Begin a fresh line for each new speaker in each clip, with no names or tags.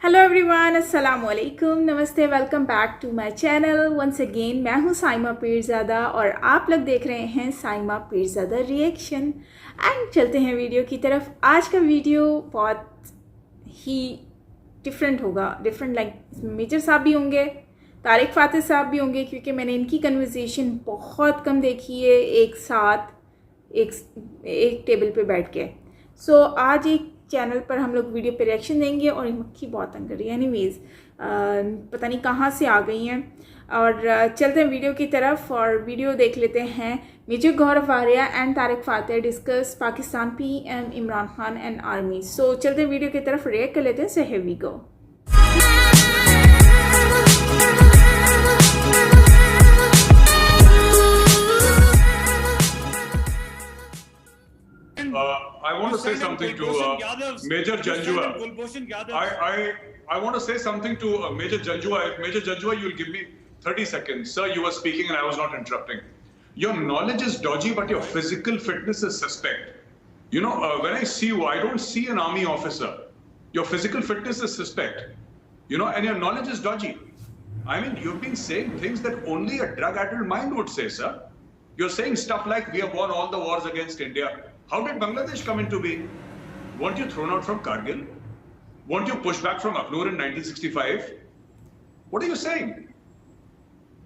Hello everyone, अस्सलाम वालेकुम, नमस्ते, welcome back to my channel once again. मैं हूं साइमा पीरज़ादा और आप लोग देख रहे हैं साइमा पीरज़ादा रिएक्शन। एंड चलते हैं वीडियो की तरफ। आज का वीडियो बहुत ही डिफरेंट होगा, डिफरेंट लाइक मेजर साहब भी होंगे, तारिक फ़ातिह साहब भी होंगे, क्योंकि मैंने इनकी कन्वर्सेशन बहुत कम देखी है एक साथ एक टेबल पे बैठ के। सो आज एक चैनल पर हम लोग वीडियो पे रिएक्शन देंगे और मक्खी बहुत तंग कर रही है। एनीवेज पता नहीं कहाँ से आ गई हैं। और चलते हैं वीडियो की तरफ और वीडियो देख लेते हैं। Major Gaurav Arya and Tarek Fatah discuss Pakistan PM Imran Khan and army. So चलते हैं वीडियो की तरफ, रिएक्ट कर लेते हैं। So here we go.
I want to say something to Major Janjua. I want to say something to Major Janjua. If Major Janjua, you'll give me 30 seconds. Sir, you were speaking and I was not interrupting. Your knowledge is dodgy, but your physical fitness is suspect. You know, when I see you, I don't see an army officer. Your physical fitness is suspect. You know, and your knowledge is dodgy. I mean, you've been saying things that only a drug-addled mind would say, sir. You're saying stuff like, we have won all the wars against India. How did Bangladesh come into being? Weren't you thrown out from Kargil? Weren't you pushed back from Akhnur in 1965? What are you saying?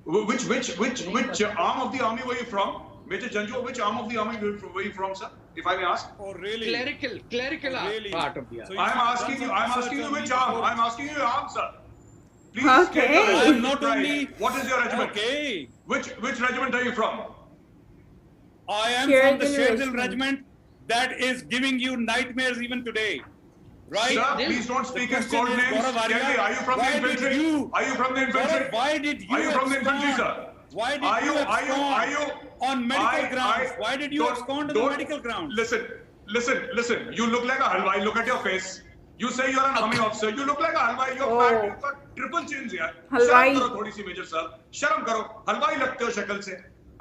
Which arm of the army were you from? Major Janjua, which arm of the army were you from, sir? If I may ask.
Oh, really? Clerical
really?
part of the army.
So I'm asking you which arm. I'm asking you your arm, sir. Please
Okay.
state the regiment
Not
right.
only-
What is your regiment?
Okay.
Which regiment are you from?
I am
Share
from the
the
Shergill
regiment.
regiment that is giving you nightmares even today. Right?
Sir, please don't speak in
question
code
is,
names.
Gaurav Arya,
Tell me, are you from the
why did
infantry?
you-
Are you from the infantry?
Gaurav, why did you
Are you from the infantry, sir?
abscond? Why did
Are
you
you
abscond on medical grounds? Why did you
don't-
abscond on the
don't-
medical grounds?
Listen. You look like a halwai. Look at your face. You say you're an army officer. You look like a halwai. You're fat. You've got triple chins, यार.
हलवाई।
शर्म करो थोड़ी सी, major साहब. शर्म करो. हलवाई लगते हो शक्ल से.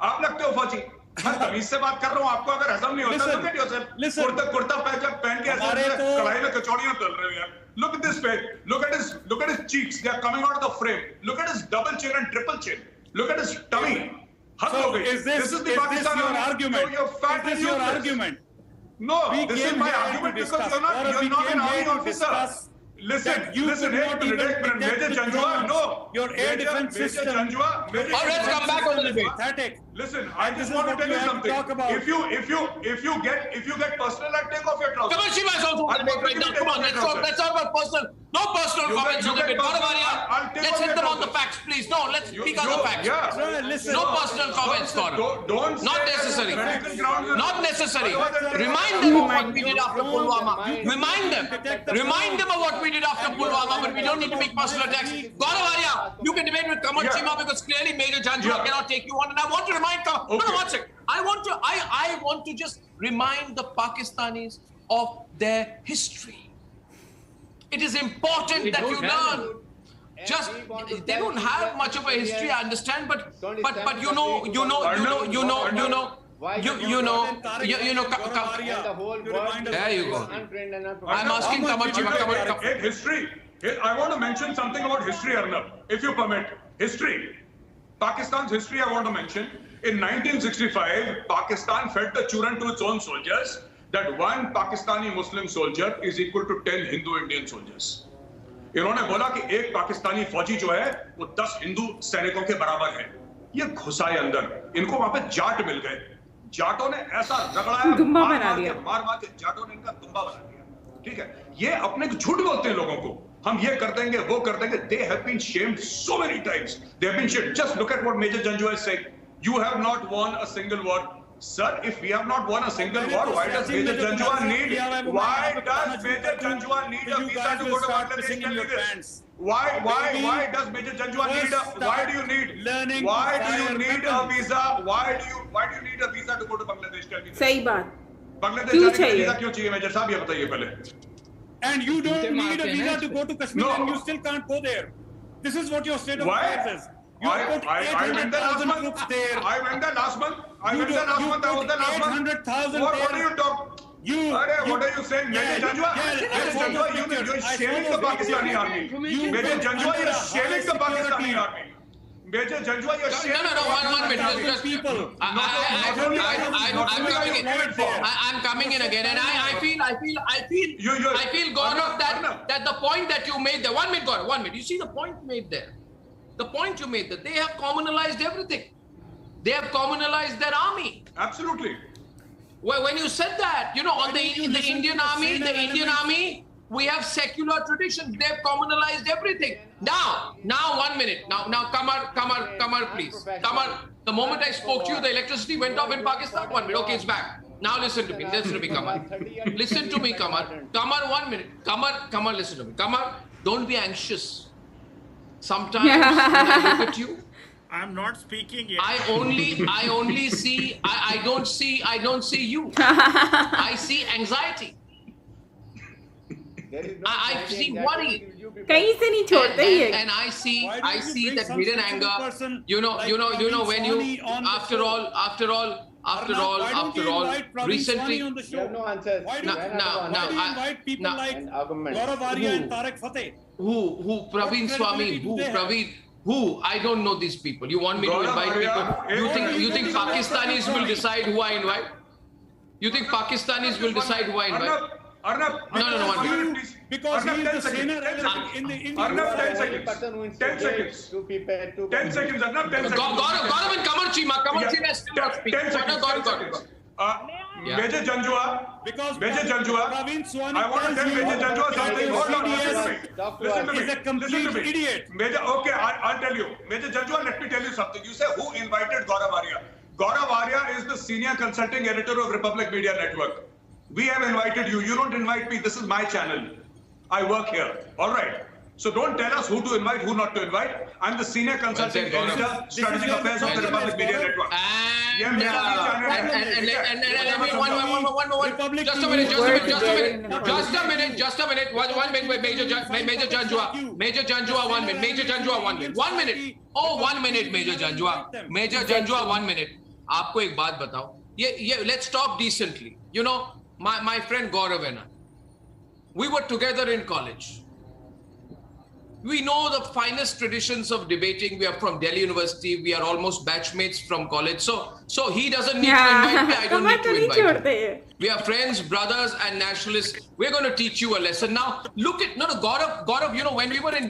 आप लगते हो फौजी. मैं तमीज से बात कर रहा हूँ. आपको अगर हजम नहीं होता, look at yourself. कुर्ता पहन के ऐसे कढ़ाई में कचौड़ियां तल रहे हो यार. Look at this face. Look at his cheeks. They are coming out of the frame. Look at his double chin and triple chin. Look at his tummy.
So is this
the Pakistan
your
army.
argument?
You're fat
Is this
and
your
useless.
argument?
No,
We
this is
came
my
here to
argument because
discuss.
you're
Gaurav, we
not
came
an army
here to
officer.
discuss
Listen,
that you could
hey,
not even
Major
detect the
Janjua,
drones.
no.
Your air defense
Major
system.
Janjua, Major
All right, let's come back on the debate.
Pathetic.
Listen, I
And this
just
is
want to
what
tell
you
you
have to
something.
talk about.
If you get personal, I'll take off your trousers.
Come on, Shiva is also on the debate right now. Come on, let's talk about personal. No personal
You
comments
get-
on the
you get
debate. Gaurav
personal,
Arya,
I'll take
let's
off
hit
your
them on the
trousers.
facts, please. No, let's speak on the facts.
Yeah.
Sir, listen.
No personal comments, Gaurav.
Don't
Not
say
necessary.
medical grounds and-
Not necessary.
Otherwise,
Remind them of what we did after Pulwama. Remind them of what we did after Pulwama, but we don't need to make personal attacks. Gaurav Arya, you can debate with Kamal
Yeah.
Chima because clearly Major Janjua
Yeah.
cannot take you on. And I want to remind Kamal. No,
Okay.
one second. I want to just remind the Pakistanis of their history. It is important that you learn. Just they don't have much of a history, I understand, but you know.
Why
You
did
know.
Gaurav Arya,
the whole
to
world
remind us
There you go.
untrained and
I'm asking Kamal Chima.
Hey, history. Hey, I want to mention something about history, Arnab, if you permit. History. Pakistan's history I want to mention. In 1965, Pakistan fed the churan to its own soldiers that one Pakistani Muslim soldier is equal to 10 Hindu Indian soldiers. इन्होंने बोला कि एक पाकिस्तानी फौजी जो है वो 10 हिंदू सैनिकों के बराबर है. ये घुसाए अंदर. इनको वहां पे जाट मिल गए. जाटों ने ऐसा रगड़ाया,
दुम्बा बना दिया.
मार के जाटों ने इनका दुम्बा बना दिया. ठीक है. ये अपने को झूठ बोलते हैं लोगों को. हम ये कर देंगे, वो कर देंगे. They have been shamed so many times. They have been shamed. Just look at what Major Janjua is saying. You have not won a single war. Sir, if we have not won a single war, why does Major Janjua need? Why does Major Janjua need a visa to go to Bangladesh? Tell me this. Why does Major Janjua need a? Why do you need?
learning
Why
to
do you
fire
need a
weapons.
visa? Why do you need a visa to go to Bangladesh? Tell me this.
सही बात.
बांग्लादेश
क्यों
जाने के लिए
चाहिए?
Visa क्यों चाहिए, major साहब ये बताइए पहले.
And you don't need a visa to go to Kashmir,
No.
and you still can't go there. This is what your state of
Why?
affairs is. You put
I went there last
800,000
month.
troops there.
I went there last month. I
You
went there
do-
last
you
month. I was
put
there last month.
800,000
What
there.
are you talking? what are you saying? Major Janjua, you're shaming the Pakistani army. Major Janjua, you're shaming the Pakistani army. Major Janjua, you're shaming
No, 1 minute. Just
people.
I'm coming in again, and I feel, Gaurav, that the point that you made there. 1 minute, Gaurav, 1 minute. You see the point made there. The point you made that they have communalized everything. They have communalized their army.
Absolutely.
Well, when you said that, in the Indian army, we have secular traditions. They've communalized everything. Now, 1 minute. Now, Kamar, please. Kamar, the moment I spoke to you, the electricity went off in Pakistan. 1 minute. Okay, it's back. Now listen to me, Kamar. Listen to me, Kamar. Kamar, 1 minute. Kamar, listen to me. Kamar, don't be anxious. Sometimes when I look at you,
I'm not speaking yet.
I only see. I don't see you. I see anxiety. I see worry.
कहीं से नहीं छोड़ते ये.
And I see that hidden anger. You know when you after all recently.
You have no answers.
Why do you invite people like Gaurav Arya and Tariq Fateh?
Who Praveen Swami? Who? I don't know these people. You want me to invite people? You think Pakistanis will decide who I invite? You think Pakistanis will decide who I invite?
Arnab,
No, 1 minute.
Because he is the senior element in the Indian.
Arnab, 10
Only person who
seconds. 10 seconds.
to prepare to
10 seconds, Arnab, 10 seconds.
Gaurav and Kamar Chima is still not speaking.
10 seconds. 10 seconds. Major Janjua,
Because
Major Janjua,
Praveen Swami
I want to tell Major Janjua something. Hold on, listen to me.
is a complete idiot.
Major, okay, I'll tell you. Major Janjua, let me tell you something. You say who invited Gaurav Arya? Gaurav Arya is the senior consulting editor of Republic Media Network. We have invited you. You don't invite me. This is my channel. I work here. All right. So don't tell us who to invite, who not to invite. I'm the senior consulting editor, strategic affairs of the Republic Media Network.
And let me one. Just a minute. Major Janjua, 1 minute. Major Janjua, 1 minute. 1 minute. Oh, 1 minute, Major Janjua. Major Janjua, 1 minute. आपको एक बात बताओ. Let's talk decently. My friend Gaurav and I, we were together in college. We know the finest traditions of debating. We are from Delhi University. We are almost batchmates from college. So he doesn't need to invite me. I don't need to invite him. We are friends, brothers, and nationalists. We're going to teach you a lesson. Now, look at Gaurav. When we were in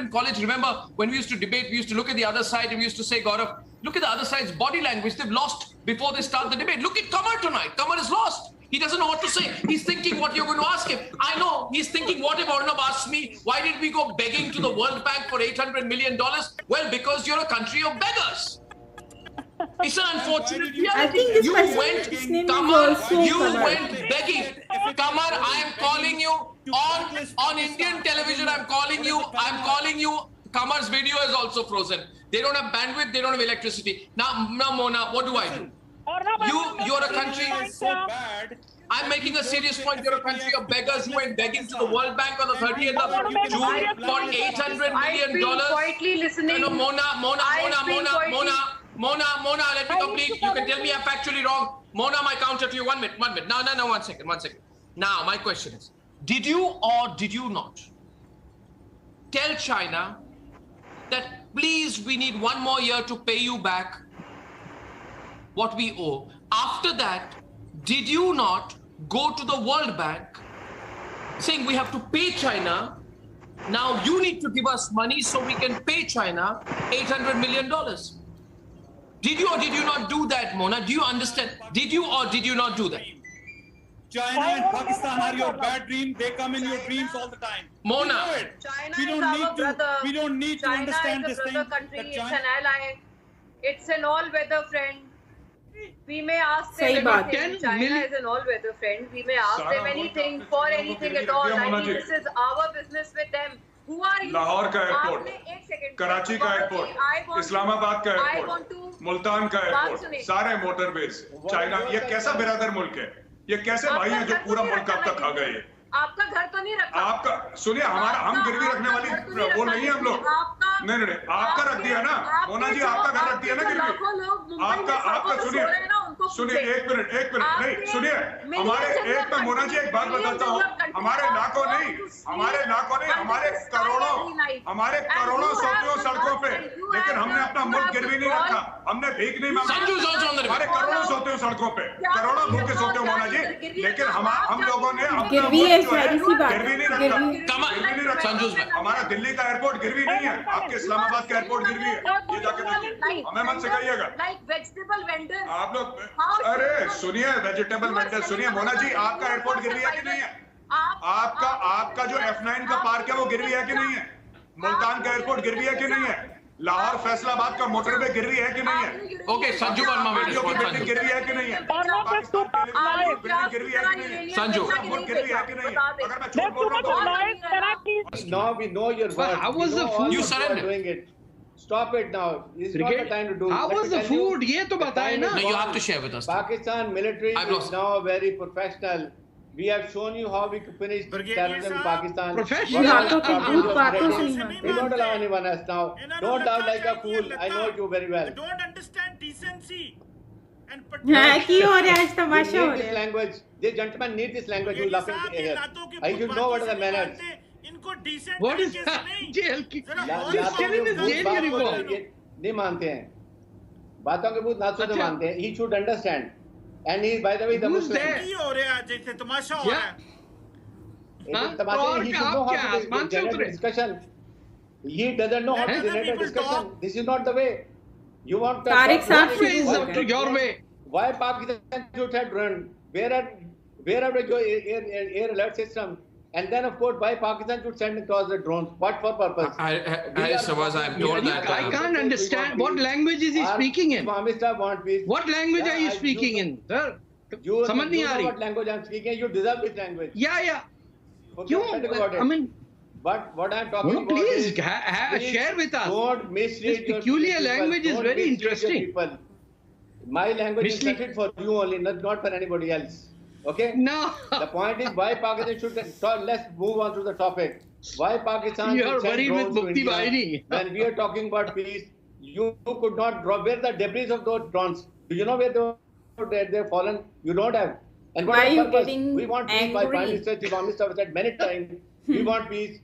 college, remember when we used to debate, we used to look at the other side and we used to say, Gaurav, look at the other side's body language. They've lost before they start the debate. Look at Kamar tonight. Kamar is lost. He doesn't know what to say. He's thinking what you're going to ask him. I know. He's thinking, what if Arnab asks me, why did we go begging to the World Bank for $800 million? Well, because you're a country of beggars. It's an unfortunate reality.
I think this person's name is also
You
Kamar.
went begging. Kamar, I am calling you on Indian television. I'm calling you. Kamar's video is also frozen. They don't have bandwidth. They don't have electricity. Now Mona, what do I do? You're a country.
So bad.
I'm making a serious point. You're a country of beggars who went begging to the World Bank on the 30th of June for $800 million.
Quietly listening.
No, Mona, let me complete. You can tell me I'm factually wrong. Mona, my counter to you. 1 minute. No, 1 second. Now, my question is, did you or did you not tell China that please, we need 1 more year to pay you back what we owe? After that, did you not go to the World Bank saying we have to pay China? Now you need to give us money so we can pay China $800 million. Did you or did you not do that, Mona? Do you understand? Did you or did you not do that?
China and Pakistan are your bad dream. They come in your dreams all the time.
Mona.
We don't need to understand this thing.
Country. It's an ally. It's an all-weather friend. We may ask them anything. China is an all-weather friend. We may ask them anything for anything at all. I mean, this is our business with them. Who are you?
Lahore का airport, Karachi का airport, Islamabad का airport, Multan का airport, सारे motorways, China, ये कैसा बिरादर मुल्क है? ये कैसे भाई है जो पूरा मुल्क अब तक खा गए?
आपका घर तो नहीं रखा?
आपका सुनिए, हमारा हम गिरवी रखने वाली वो नहीं है हम लोग. नहीं, आपका रख दिया ना, मोना जी, आपका घर रख दिया ना गिरवी. आपका सुनिए, सुनिए एक मिनट नहीं सुनिए हमारे एक में मोना जी एक बात बताता हूँ हमारे लाखों नहीं हमारे करोड़ों सोते हो सड़कों पे लेकिन हमने अपना मुल्क गिरवी नहीं रखा हमने भीख नहीं मांगा हमारे करोड़ों सोते हो सड़कों पे करोड़ों भूखे सोते हो मोना जी लेकिन हम लोगों ने
गिरवी है
गिरवी नहीं रखा हमारा दिल्ली का एयरपोर्ट गिरवी नहीं है आपके इस्लामाबाद का एयरपोर्ट गिरवी है ये जाके देखिए हमें मत सिखाइएगा आप लोग अरे सुनिए वेजिटेबल वेंडर सुनिए मोना जी आपका एयरपोर्ट गिरवी है कि नहीं है आपका जो F9 का पार्क है वो गिरवी है कि नहीं है मुल्तान का एयरपोर्ट गिरवी है कि नहीं है लाहौर फैसलाबाद का मोटरवे गिरवी है कि नहीं है
ओके संजू वर्मा
बिल्डिंग गिरवी है कि नहीं है बिल्डिंग गिरवी है कि नहीं है
संजू
गिरवी है कि नहीं है अगर मैं झूठ बोल रहा हूं
Now we know your worth.
How was the food?
You
surrendered.
doing it. Stop it now. It's not the time to do.
How was the food? ये तो बताए ना.
No, you have to share with us.
Pakistan military
I've
is
lost.
now very professional. We have shown you how we could finish terrorism in Pakistan.
Professional.
We don't allow anyone else now. Don't laugh like a fool. I know you very well.
Don't understand decency and
हाँ की हो रहा है आज तमाशा हो
This
रहा है
language. This gentleman need this language. You laughing here. I should know what are the manners.
इनको decent
What is
तरीके से
that?
नहीं।
Jail की.
लातों
Still in
के
his
भूत
jail
बात को
uniform.
नहीं मानते हैं बातों के भूत नाचों से
अच्छा।
मानते हैं he should understand and he is by the way the
Who's
Muslim
there?
की हो रहा है जैसे तमाशा हो रहा है
It is
हाँ?
तमाशा
और
he
क्या
should know
आप
how
क्या
to
आसमान से
generate
उतरे?
discussion he doesn't know how to
हैं?
generate a
People
discussion
talk.
this is not the way you want to
Tariq साहब
Your way is up to your way.
why Pakistan should have run where are the air alert system and then of course why Pakistan should send across the drones what for purpose
Harris Sawaz, I'm told that
I can't understand what language is he speaking in.
Islamic stuff want peace.
What language
Yeah,
are you
I-
speaking in, sir?
You
समझ नहीं
you
uh
know
रही.
what language I'm speaking. You deserve this language.
Yeah.
Forget
क्यों?
about it.
I mean,
But what I'm talking
no,
about
please
is please
share with us.
Don't mislead
This
your
peculiar
people.
language is
Don't
very
mislead your
interesting.
people. My language
Mislead-
is intended for you only, not for anybody else. Okay?
No.
The point is why Pakistan should let's move on to the topic. Why Pakistan
You are
should send
worried with
drones to
Mufti
India
Bahini.
when we are talking about peace? You could not drop. Where the debris of those drones? Do you know where they're fallen? You don't have. And what
Why
is
are you
purpose?
getting
We want peace. My
angry?
Prime Minister Chief Minister said many times. We want peace,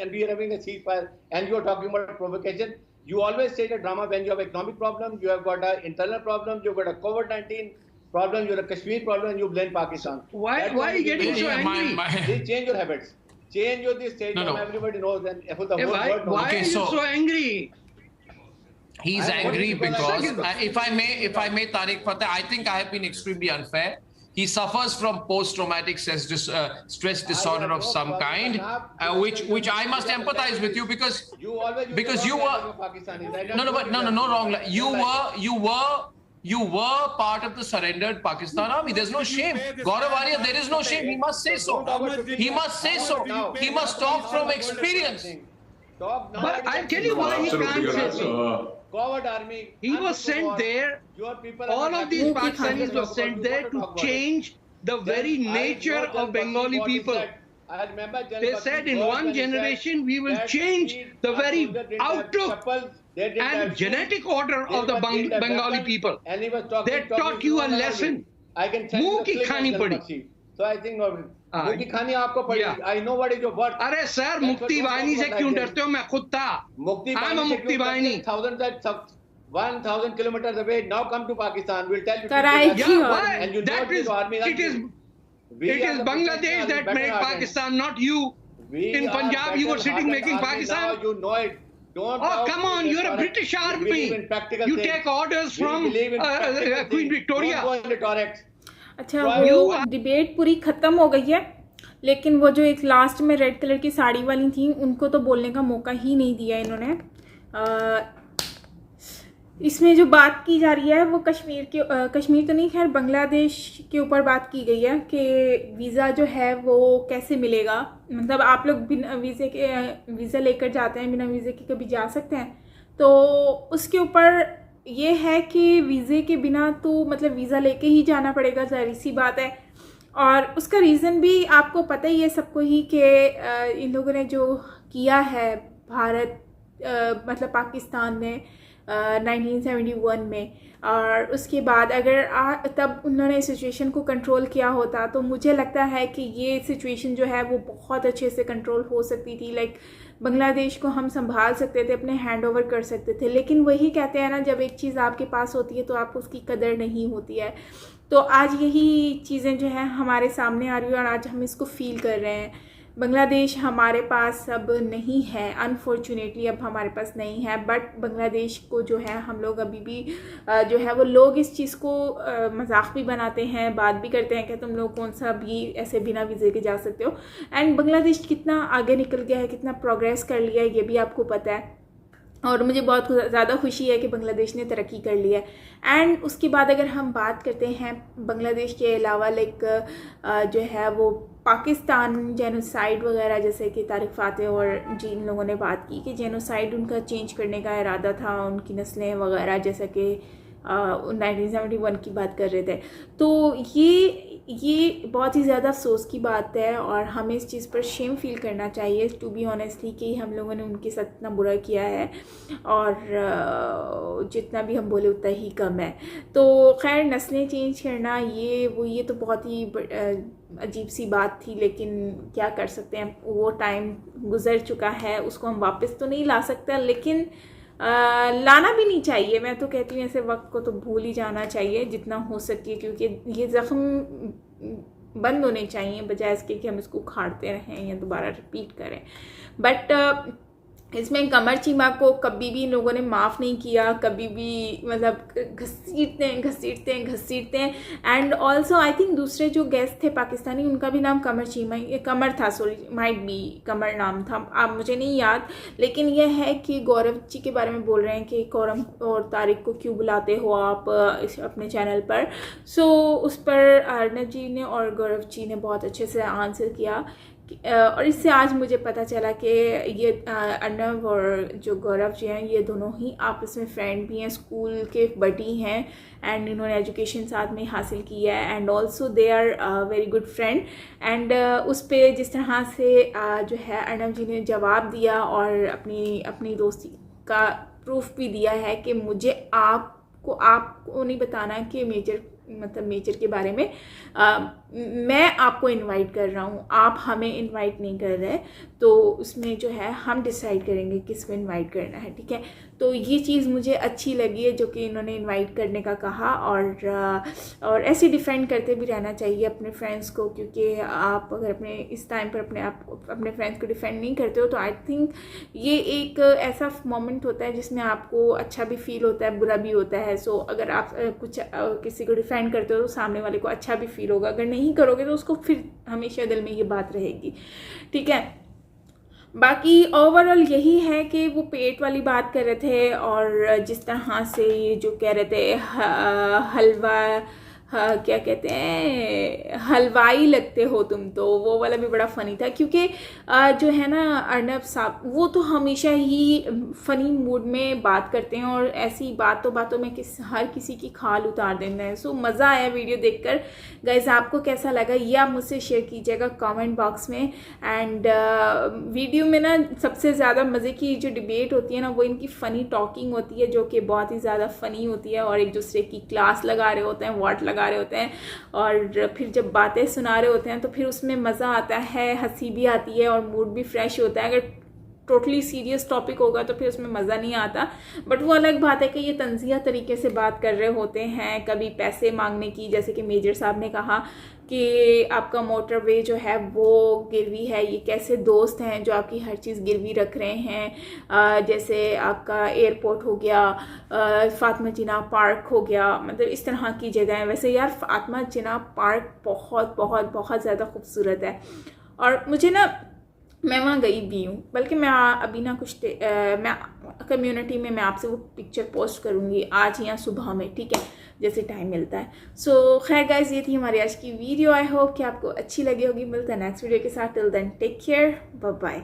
and we are having a ceasefire. And you are talking about provocation. You always say the drama when you have economic problem, you have got an internal problem, you've got a COVID-19 problem, you have a Kashmir problem, and you blame Pakistan.
Why
That's
are you getting so
Yeah,
angry?
Please change your habits. Change your this stage.
No.
Everybody knows, and for the
Hey,
whole
why
world knows.
are you
so-
so angry?
He's
I'm
angry
worried
because,
because
if I may, Tariq Fateh, I think I have been extremely unfair. He suffers from post-traumatic stress disorder of some kind, which I must empathize with you because
You always
because you were no wrong. You were part of the surrendered Pakistan army. There's no shame. Gaurav Arya, there is no shame. He must say so. He must say so. He must talk from experience.
Talk now.
But I'll tell you why he
Absolutely,
can't say
you're
so.
Coward army.
He was sent there.
Your people are
All
not
of these
happy.
Pakistanis were sent there to change the very nature of Bengali people.
I remember
They said in one generation we will change the very outlook and genetic order of the Bengali people. They taught you a lesson.
I can tell
मुंह
you
की
the clip
खानी
of
पड़ी.
Jalbakshi. So I think मुंह की खानी आपको पड़ी.
Yeah.
I know what is your worth.
अरे सर मुक्ति वाहिनी से क्यों डरते हो? मैं खुद था.
Mukti
I'm a Mukti Bahini.
1,000 kilometers away. Now come to Pakistan. We'll tell you.
Karachi
Yeah,
और-
why?
And you know
That
this
is
army that
it is
we
it
are
is
the
Bangladesh
professionals,
that
better
made
hardened.
Pakistan, not you.
We
In
are
Punjab, you were
better
sitting making
hardened army
Pakistan.
Now you know it. Don't
Oh,
doubt
come
me,
on,
this
you're a
correct.
British
We believe in
army.
practical
You
things.
take orders
We
from
believe in practical
Queen
things.
Victoria.
Don't go in rhetorics.
अच्छा
You
वो debate पूरी ख़त्म हो गई है, लेकिन वो जो एक लास्ट में रेड कलर की साड़ी वाली थी उनको तो बोलने का मौका ही नहीं दिया इन्होंने। इसमें जो बात की जा रही है वो कश्मीर तो नहीं, खैर बांग्लादेश के ऊपर बात की गई है कि वीज़ा जो है वो कैसे मिलेगा, मतलब आप लोग बिना वीज़ा लेकर जाते हैं, बिना वीज़े के कभी जा सकते हैं। तो उसके ऊपर ये है कि वीज़े के बिना तो मतलब वीज़ा लेके ही जाना पड़ेगा, ज़ाहिर सी बात है। और उसका रीज़न भी आपको पता ही है सबको ही कि इन लोगों ने जो किया है भारत मतलब पाकिस्तान में 1971 में। और उसके बाद अगर तब उन्होंने सिचुएशन को कंट्रोल किया होता तो मुझे लगता है कि ये सिचुएशन जो है वो बहुत अच्छे से कंट्रोल हो सकती थी। लाइक बांग्लादेश को हम संभाल सकते थे, अपने हैंड ओवर कर सकते थे। लेकिन वही कहते हैं ना, जब एक चीज़ आपके पास होती है तो आपको उसकी कदर नहीं होती है। तो आज यही चीज़ें जो है हमारे सामने आ रही है और आज हम इसको फील कर रहे हैं। बांग्लादेश हमारे पास अब नहीं है, अनफॉर्चुनेटली अब हमारे पास नहीं है। बट बांग्लादेश को जो है हम लोग अभी भी जो है वो लोग इस चीज़ को मजाक भी बनाते हैं, बात भी करते हैं कि तुम लोग कौन सा भी ऐसे बिना वीज़े के जा सकते हो। एंड बांग्लादेश कितना आगे निकल गया है, कितना प्रोग्रेस कर लिया है, ये भी आपको पता है। और मुझे बहुत ज़्यादा खुशी है कि बांग्लादेश ने तरक्की कर ली है। एंड उसके बाद अगर हम बात करते हैं बांग्लादेश के अलावा लाइक जो है वो पाकिस्तान जेनोसाइड वगैरह, जैसे कि तारिक फ़ातेह और जिन लोगों ने बात की कि जेनोसाइड उनका चेंज करने का इरादा था, उनकी नस्लें वगैरह, जैसा कि 1971 की बात कर रहे थे। तो ये बहुत ही ज़्यादा अफसोस की बात है और हमें इस चीज़ पर शेम फील करना चाहिए, टू बी ऑनेस्टली, कि हम लोगों ने उनके साथ इतना बुरा किया है और जितना भी हम बोले उतना ही कम है। तो खैर, नस्लें चेंज करना ये तो बहुत ही अजीब सी बात थी, लेकिन क्या कर सकते हैं, वो टाइम गुज़र चुका है, उसको हम वापस तो नहीं ला सकते, लेकिन लाना भी नहीं चाहिए। मैं तो कहती हूँ ऐसे वक्त को तो भूल ही जाना चाहिए जितना हो सके, क्योंकि ये ज़ख्म बंद होने चाहिए बजाय इसके कि हम इसको उखाड़ते रहें या दोबारा रिपीट करें। बट इसमें कमर चीमा को कभी भी इन लोगों ने माफ़ नहीं किया, कभी भी मतलब घसीटते हैं। एंड ऑल्सो आई थिंक दूसरे जो गेस्ट थे पाकिस्तानी, उनका भी नाम कमर था, सॉरी माइट बी कमर नाम था, अब मुझे नहीं याद। लेकिन यह है कि गौरव जी के बारे में बोल रहे हैं कि गौरव और तारिक को क्यों बुलाते हो आप अपने चैनल पर। सो उस पर अर्नब जी ने और गौरव जी ने बहुत अच्छे से आंसर किया और इससे आज मुझे पता चला कि ये अर्नब और जो गौरव जी हैं ये दोनों ही आपस में फ्रेंड भी हैं, स्कूल के बडी हैं एंड इन्होंने एजुकेशन साथ में हासिल की है and also they are very good friend. And उस पर जिस तरह से जो है अर्नब जी ने जवाब दिया और अपनी दोस्ती का प्रूफ भी दिया है कि मुझे आपको नहीं बताना कि मेजर के बारे में मैं आपको इनवाइट कर रहा हूँ, आप हमें इनवाइट नहीं कर रहे, तो उसमें जो है हम डिसाइड करेंगे किसको इनवाइट करना है, ठीक है। तो ये चीज़ मुझे अच्छी लगी है जो कि इन्होंने इनवाइट करने का कहा और ऐसे डिफेंड करते भी रहना चाहिए अपने फ्रेंड्स को, क्योंकि आप अगर इस टाइम पर अपने फ्रेंड्स को डिफेंड नहीं करते हो तो आई थिंक ये एक ऐसा मोमेंट होता है जिसमें आपको अच्छा भी फील होता है, बुरा भी होता है। सो अगर आप किसी को डिफेंड करते हो तो सामने वाले को अच्छा भी फील होगा, अगर नहीं करोगे तो उसको फिर हमेशा दिल में ये बात रहेगी, ठीक है। बाकी ओवरऑल यही है कि वो पेट वाली बात कर रहे थे और जिस तरह से ये जो कह रहे थे हलवा क्या कहते हैं, हलवाई लगते हो तुम, तो वो वाला भी बड़ा फ़नी था, क्योंकि जो है ना अर्नब साहब वो तो हमेशा ही फ़नी मूड में बात करते हैं और ऐसी बातों में हर किसी की खाल उतार देते हैं। सो मज़ा आया वीडियो देखकर। गाइस आपको कैसा लगा ये आप मुझसे शेयर कीजिएगा कमेंट बॉक्स में। एंड वीडियो में ना सबसे ज़्यादा मज़े की जो डिबेट होती है ना वो इनकी फ़नी टॉकिंग होती है, जो कि बहुत ही ज़्यादा फ़नी होती है और एक दूसरे की क्लास लगा रहे होते हैं, वाट लगा रहे होते हैं और फिर जब बातें सुना रहे होते हैं तो फिर उसमें मज़ा आता है, हंसी भी आती है और मूड भी फ्रेश होता है। अगर टोटली सीरियस टॉपिक होगा तो फिर उसमें मज़ा नहीं आता, बट वो अलग बात है कि ये तंज़िया तरीके से बात कर रहे होते हैं, कभी पैसे मांगने की, जैसे कि मेजर साहब ने कहा कि आपका मोटरवे जो है वो गिरवी है, ये कैसे दोस्त हैं जो आपकी हर चीज़ गिरवी रख रहे हैं, जैसे आपका एयरपोर्ट हो गया, फातिमा जिन्ना पार्क हो गया, मतलब इस तरह की जगह है। वैसे यार फातिमा जिन्ना पार्क बहुत बहुत बहुत ज़्यादा खूबसूरत है और मुझे ना मैं वहाँ गई भी हूँ, बल्कि मैं अभी ना मैं कम्युनिटी में मैं आपसे वो पिक्चर पोस्ट करूँगी आज या सुबह में, ठीक है, जैसे टाइम मिलता है। सो खैर गाइस ये थी हमारी आज की वीडियो, आई होप कि आपको अच्छी लगी होगी। मिलता है नेक्स्ट वीडियो के साथ, till then take care, bye bye.